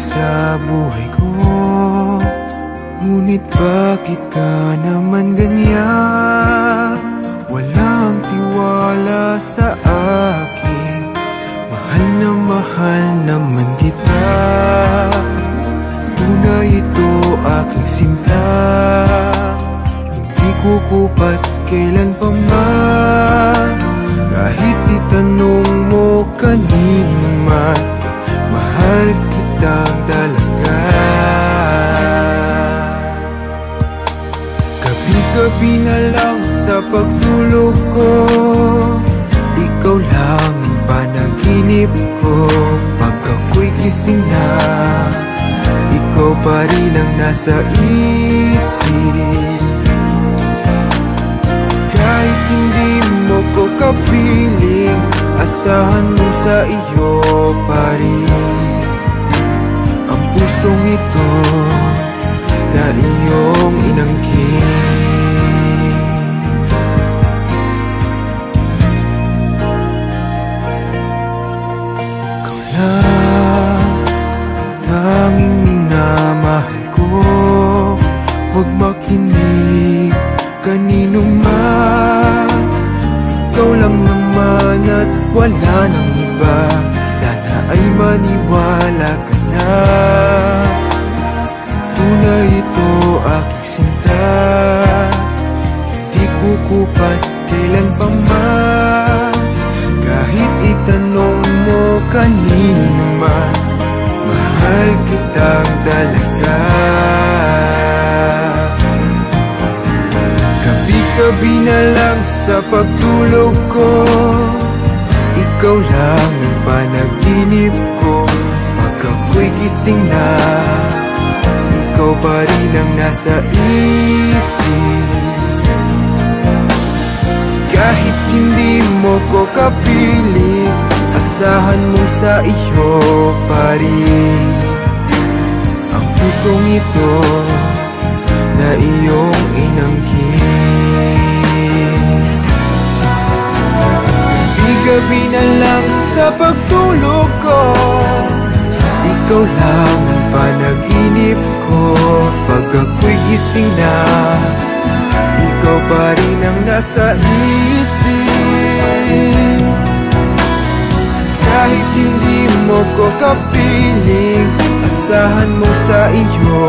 sa buhay ko. Ngunit bakit ka naman ganyan? Walang tiwala sa akin. Mahal naman kita. Tunay ito aking sinta. Hindi kukupas kailan pa man. Kahit itanong mo kanino man, mahal kita talaga. Gabi-gabi na lang sa pagtulog ko, ikaw lang ang panaginip ko. Pag ako'y gising na, ikaw pa rin ang nasa isip. Kahit hindi mo ko kapiling, asahan mo sa iyo pa rin ang pusong ito na iyong inangkin. Ikaw lang tanging minamahal ko. Huwag makinig kanino man. Ikaw lang naman at wala nang iba. Sana ay maniwala ka na. Tunay ito aking sinta. Hindi kukupas kailan pa man. Kahit itanong mo kanino man, mahal kitang talaga. Gabi-gabi na lang sa pagtulog ko, ikaw lang ang panaginip ko. Pag ako'y gising na, ikaw pa rin ang nasa isip. Kahit hindi mo ko kapiling, asahan mong sa iyo pa rin ang pusong ito na iyong inangkin. Gabi-gabi na lang sa pagtulog ko, ikaw lang ang panaginip ko. Pag ako'y gising na, ikaw pa rin ang nasa isip. Kahit hindi mo ko kapiling, asahan mo sa iyo